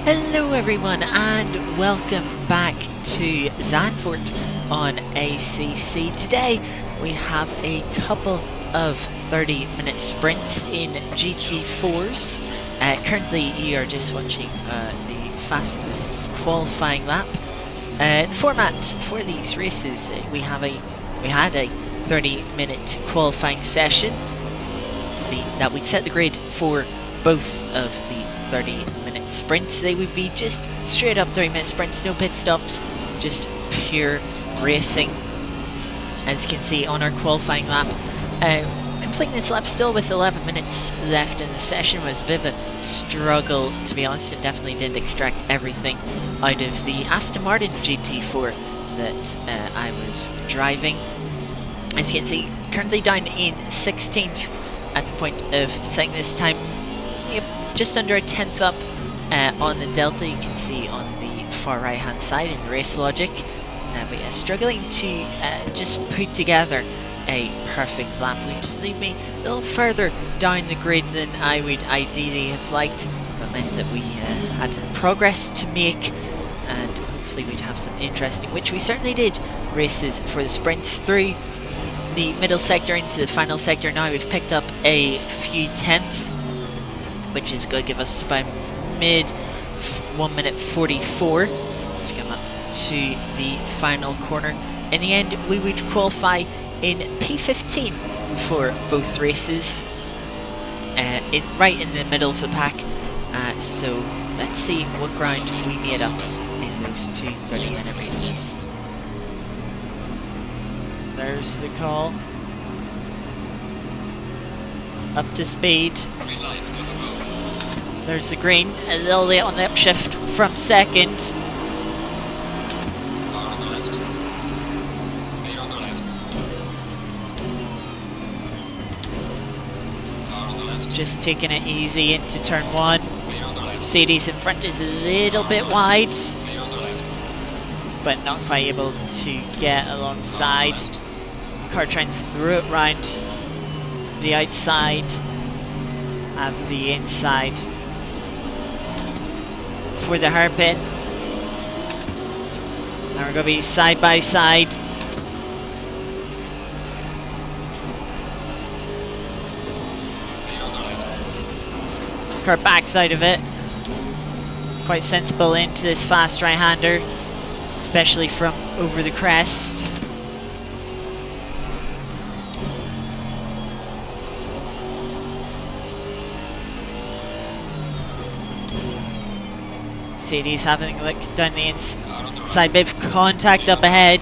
Hello everyone and welcome back to Zandvoort on ACC. Today we have a couple of 30-minute sprints in GT4s. Currently you are just watching the fastest qualifying lap. The format for these races, we had a 30-minute qualifying session that we'd set the grid for both of the 30-minute sprints. They would be just straight up 30-minute sprints, no pit stops, just pure racing. As you can see on our qualifying lap, completing this lap still with 11 minutes left in the session was a bit of a struggle, to be honest, and definitely didn't extract everything out of the Aston Martin GT4 that I was driving. As you can see, currently down in 16th at the point of setting this time. Yep, just under a 10th up on the delta, you can see on the far right hand side in the race logic. But yeah, struggling to just put together a perfect lap, which leave me a little further down the grid than I would ideally have liked. That meant that we had progress to make, and hopefully we'd have some interesting, which we certainly did, races for the sprints through the middle sector into the final sector. Now we've picked up a few tenths, which is going to give us by mid 1 minute 44. Let's come up to the final corner. In the end, we would qualify in P15 for both races, right in the middle of the pack. So let's see what ground we made up in those two 30-minute races. There's the call. Up to speed. There's the green, a little late on the upshift from second. Just taking it easy into turn one. Mercedes in front is a little bit wide, but not quite able to get alongside. Car trying to throw it round the outside of the inside for the hairpin. And we're going to be side by side. Car backside of it. Quite sensible into this fast right-hander, especially from over the crest. Mercedes having a look down the inside, bit of contact up ahead.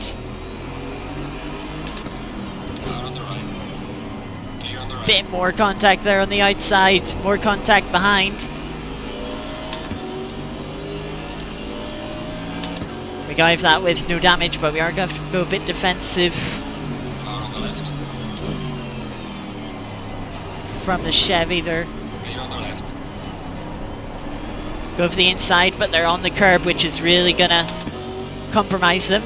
Bit more contact there on the outside, more contact behind. We got that with no damage, but we are going to have to go a bit defensive from the Chevy there. Go for the inside, but they're on the curb, which is really gonna compromise them.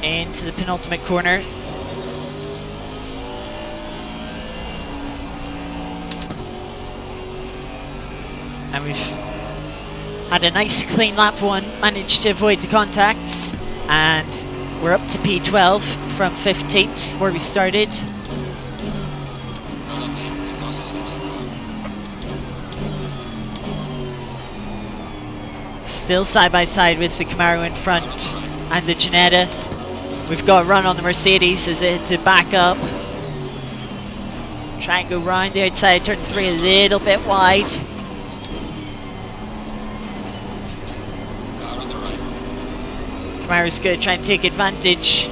Into the penultimate corner. And we've had a nice clean lap one, managed to avoid the contacts, and we're up to P12 from 15th where we started. Still side by side with the Camaro in front and the Ginetta. We've got a run on the Mercedes as it to back up. Try and go round the outside, turn 3 a little bit wide. Camaro's going to try and take advantage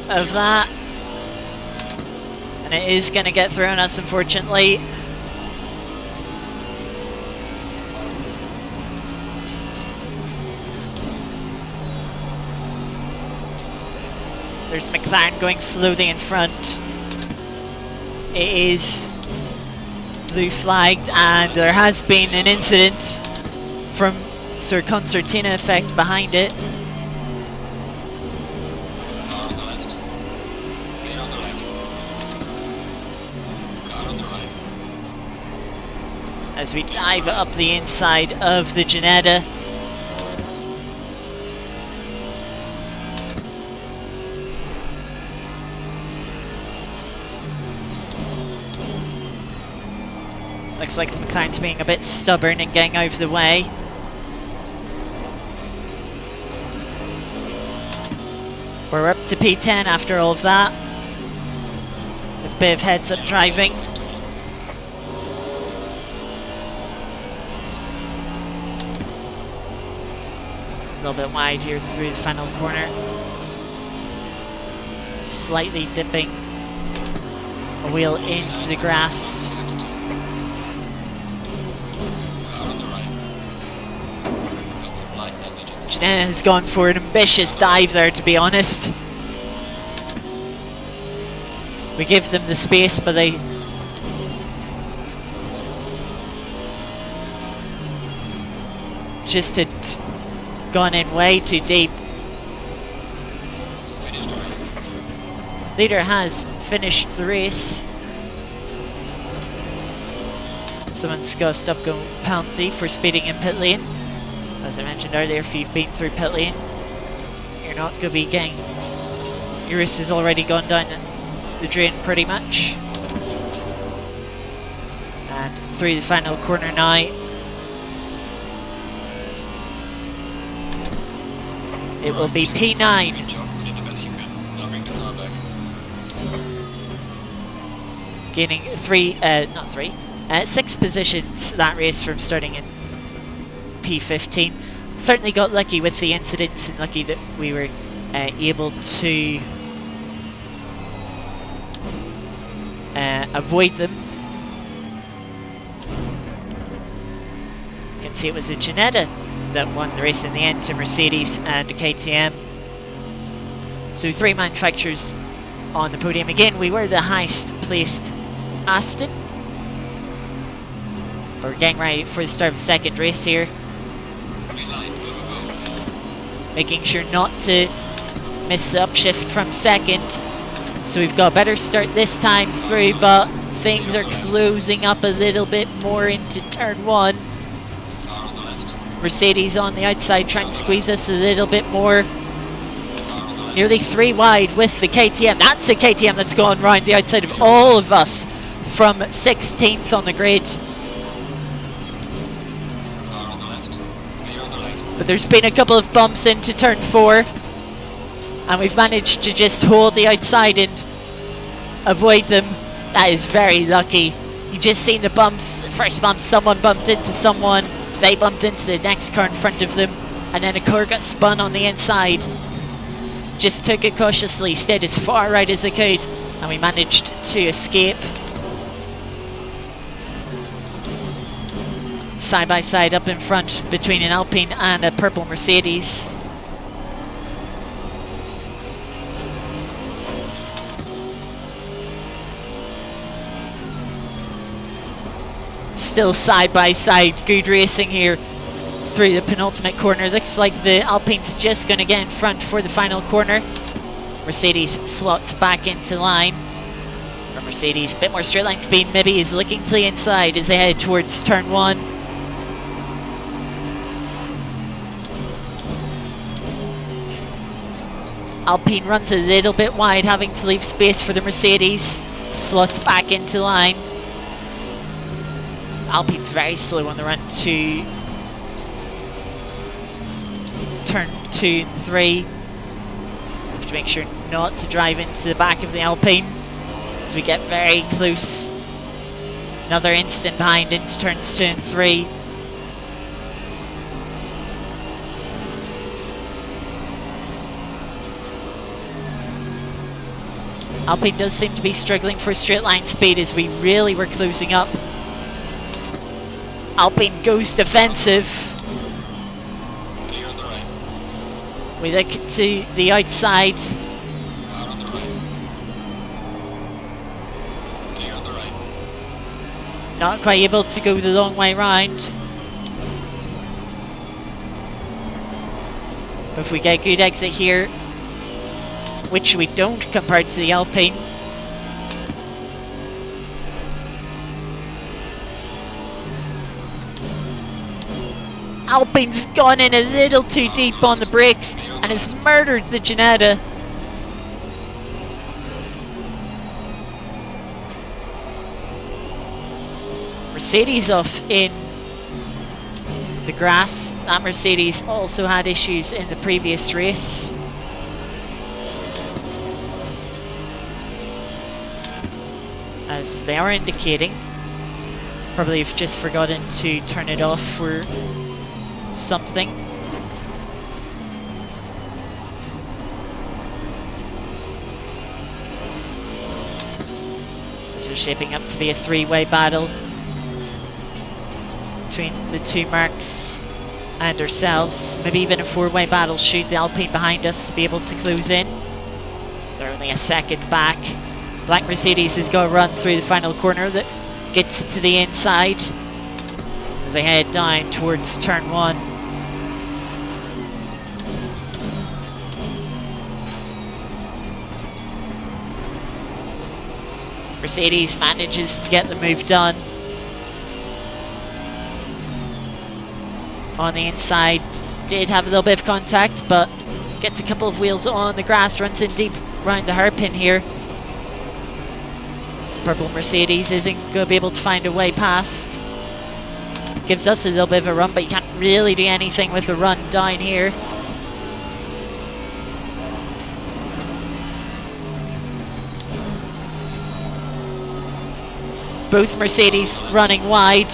of that. And it is going to get thrown us, unfortunately. There's McLaren going slowly in front. It is blue flagged, and there has been an incident from Sir Concertina effect behind it. as we dive up the inside of the Ginetta. Looks like the McLaren's being a bit stubborn and getting out of the way. We're up to P10 after all of that, with a bit of heads-up driving. A little bit wide here through the final corner. Slightly dipping a wheel into the grass. Ginetta has gone for an ambitious dive there, to be honest. We give them the space, but they just had gone in way too deep. Leader has finished the race. Someone's got to stop going penalty for speeding in pit lane. As I mentioned earlier, if you've been through pit lane, you're not going to be getting... Your race has already gone down the drain pretty much. And through the final corner now. It will be P9. Gaining 6 positions that race from starting in P15. Certainly got lucky with the incidents and lucky that we were able to avoid them. You can see it was a Ginetta that won the race in the end to Mercedes and a KTM. So 3 manufacturers on the podium. Again, we were the highest placed Aston. But we're getting ready for the start of the second race here. Making sure not to miss the upshift from second. So we've got a better start this time through, but things are closing up a little bit more into turn 1. Mercedes on the outside trying to squeeze us a little bit more. Nearly 3 wide with the KTM. That's a KTM that's gone round the outside of all of us from 16th on the grid. But there's been a couple of bumps into turn 4, and we've managed to just hold the outside and avoid them. That is very lucky. You just seen the bumps. The first bump, someone bumped into someone, they bumped into the next car in front of them, and then a car got spun on the inside. Just took it cautiously, stayed as far right as they could, and we managed to escape. Side by side up in front between an Alpine and a purple Mercedes. Still side by side, good racing here through the penultimate corner. Looks like the Alpine's just going to get in front for the final corner. Mercedes slots back into line. For Mercedes, a bit more straight line speed, maybe is looking to the inside as they head towards turn 1. Alpine runs a little bit wide, having to leave space for the Mercedes. Slots back into line. Alpine's very slow on the run to turn 2 and 3. Have to make sure not to drive into the back of the Alpine as we get very close. Another instant behind into turns 2 and 3. Alpine does seem to be struggling for straight line speed as we really were closing up. Alpine goes defensive. Clear on the right. We look to the outside. Car on the right. Clear on the right. Not quite able to go the long way round. But if we get a good exit here, which we don't compared to the Alpine. Alpine's gone in a little too deep on the brakes and has murdered the Ginetta. Mercedes off in the grass. That Mercedes also had issues in the previous race. As they are indicating, probably have just forgotten to turn it off for something. This is shaping up to be a three-way battle between the two marques and ourselves. Maybe even a four-way battle should the Alpine behind us be able to close in. They're only a second back. Black Mercedes has got a run through the final corner that gets to the inside as they head down towards turn 1. Mercedes manages to get the move done. On the inside, did have a little bit of contact, but gets a couple of wheels on the grass, runs in deep round the hairpin here. Purple Mercedes isn't going to be able to find a way past. Gives us a little bit of a run, but you can't really do anything with the run down here. Both Mercedes running wide.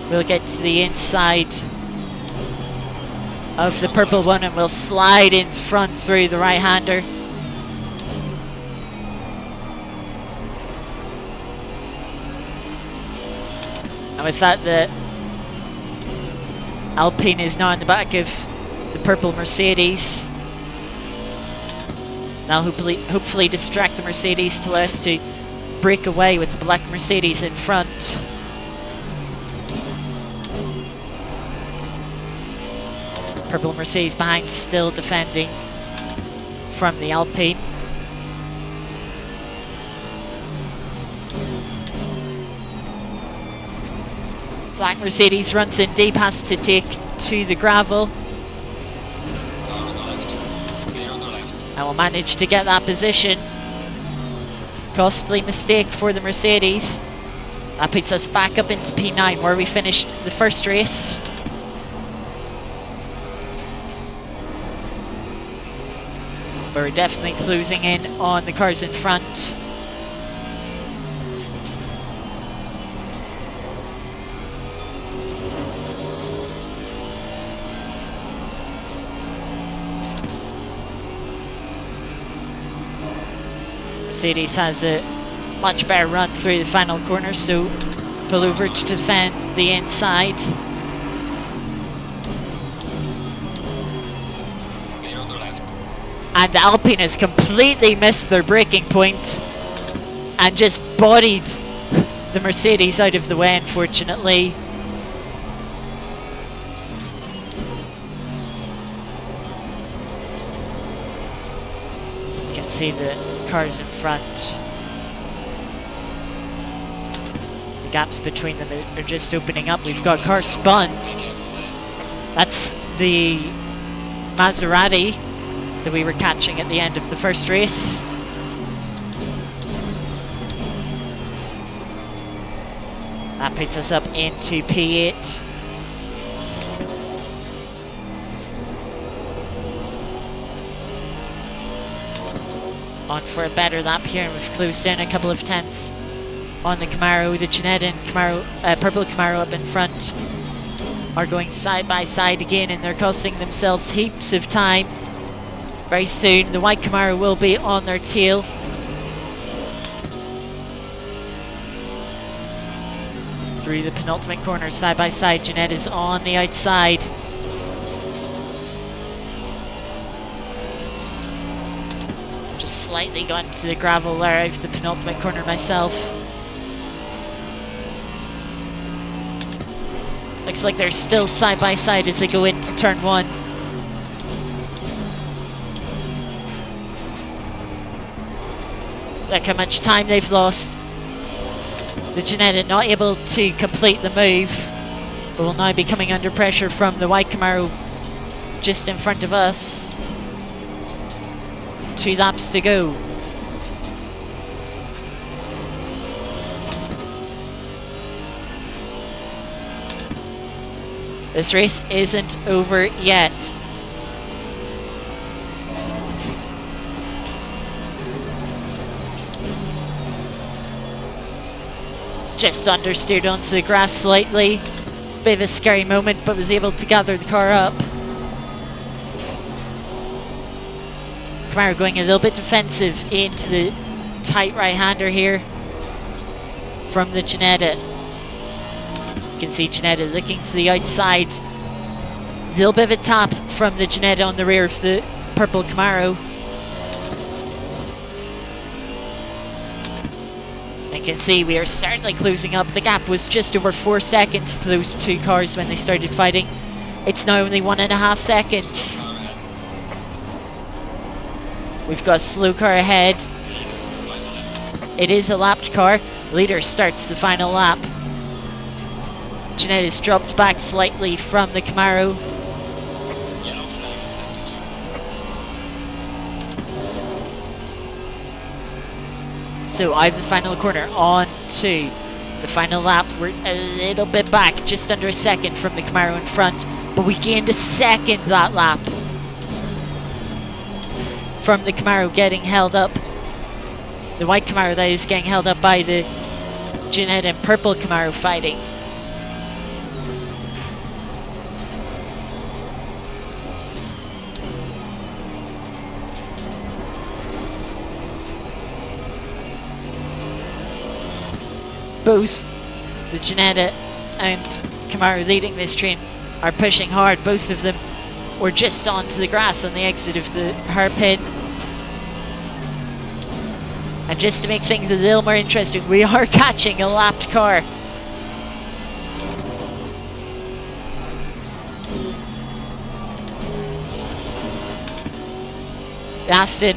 We'll get to the inside of the purple one and we'll slide in front through the right-hander. And with that, the Alpine is now in the back of the purple Mercedes. Now hopefully distract the Mercedes to allow us to break away with the black Mercedes in front. Purple Mercedes behind, still defending from the Alpine. Black Mercedes runs in deep, has to take to the gravel. And will manage to get that position. Costly mistake for the Mercedes. That puts us back up into P9 where we finished the first race. But we're definitely closing in on the cars in front. Mercedes has a much better run through the final corner, so pull over to defend the inside. And the Alpine has completely missed their braking point and just bodied the Mercedes out of the way, unfortunately. You can see the cars in front. The gaps between them are just opening up. We've got car spun. That's the Maserati that we were catching at the end of the first race. That puts us up into P8. On for a better lap here, and we've closed in a couple of tenths on the Camaro. The Ginetta and Camaro, purple Camaro up in front are going side by side again, and they're costing themselves heaps of time. Very soon the white Camaro will be on their tail. Through the penultimate corner, side by side, Ginetta's on the outside. Just slightly gone to the gravel there out of the penultimate corner myself. Looks like they're still side by side as they go into turn 1. Look how much time they've lost. The Ginetta not able to complete the move. But we'll now be coming under pressure from the white Camaro just in front of us. 2 laps to go. This race isn't over yet. Just understeered onto the grass slightly. Bit of a scary moment, but was able to gather the car up. Camaro going a little bit defensive into the tight right-hander here from the Ginetta. You can see Ginetta looking to the outside. A little bit of a tap from the Ginetta on the rear of the purple Camaro. You can see we are certainly closing up. The gap was just over 4 seconds to those 2 cars when they started fighting. It's now only 1.5 seconds. We've got a slow car ahead. It is a lapped car. Leader starts the final lap. Ginetta's dropped back slightly from the Camaro. Yellow flag is set to 2. So I have the final corner on to the final lap. We're a little bit back, just under a second from the Camaro in front, but we gained a second that lap from the Camaro getting held up. The white Camaro that is getting held up by the Ginetta and purple Camaro fighting. Both the Ginetta and Camaro leading this train are pushing hard. Both of them were just onto the grass on the exit of the hairpin. And just to make things a little more interesting, we are catching a lapped car. The Aston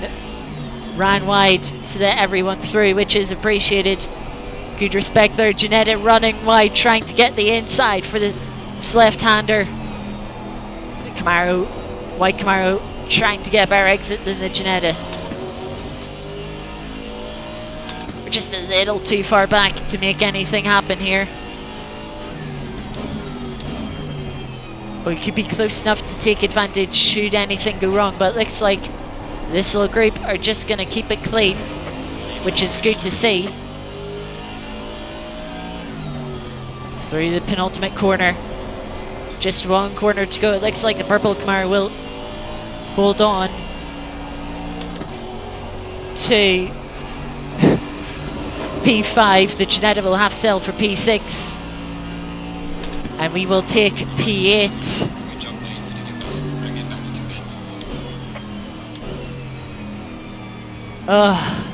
ran wide to let everyone through, which is appreciated. Good respect there. Ginetta running wide, trying to get the inside for the left-hander. The Camaro, white Camaro, trying to get a better exit than the Ginetta. We're just a little too far back to make anything happen here. But we could be close enough to take advantage should anything go wrong. But it looks like this little group are just going to keep it clean, which is good to see. Through the penultimate corner. Just 1 corner to go. It looks like the purple Camaro will hold on to P5. The Ginetta will have sell for P6. And we will take P8. Good job, mate. You did your best. Bring it back to the pits.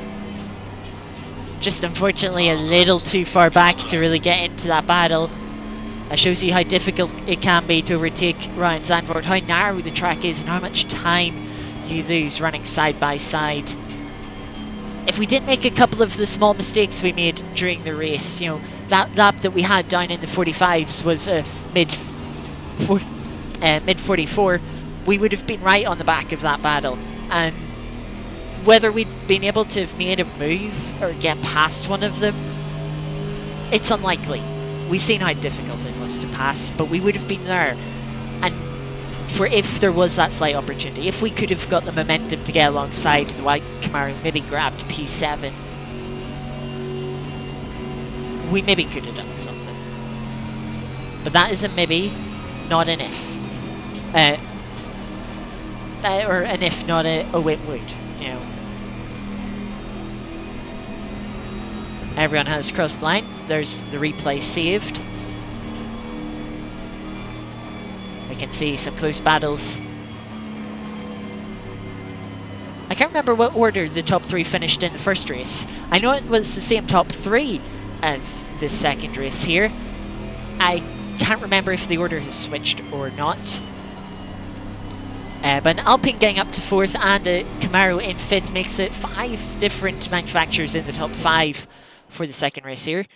Just unfortunately a little too far back to really get into that battle. That shows you how difficult it can be to overtake Ryan Zandvoort, how narrow the track is and how much time you lose running side by side. If we didn't make a couple of the small mistakes we made during the race, you know, that lap that we had down in the 45s was mid 44, we would have been right on the back of that battle. And whether we'd been able to have made a move or get past one of them, it's unlikely. We've seen how difficult it was to pass, but we would have been there. And for if there was that slight opportunity, if we could have got the momentum to get alongside the white Camaro, maybe grabbed P7, we maybe could have done something. But that is a maybe, not an if. Or an if, not a it would, you know. Everyone has crossed the line. There's the replay saved. We can see some close battles. I can't remember what order the top 3 finished in the first race. I know it was the same top 3 as the second race here. I can't remember if the order has switched or not. But an Alpine getting up to 4th and a Camaro in 5th makes it 5 different manufacturers in the top 5 for the second race here.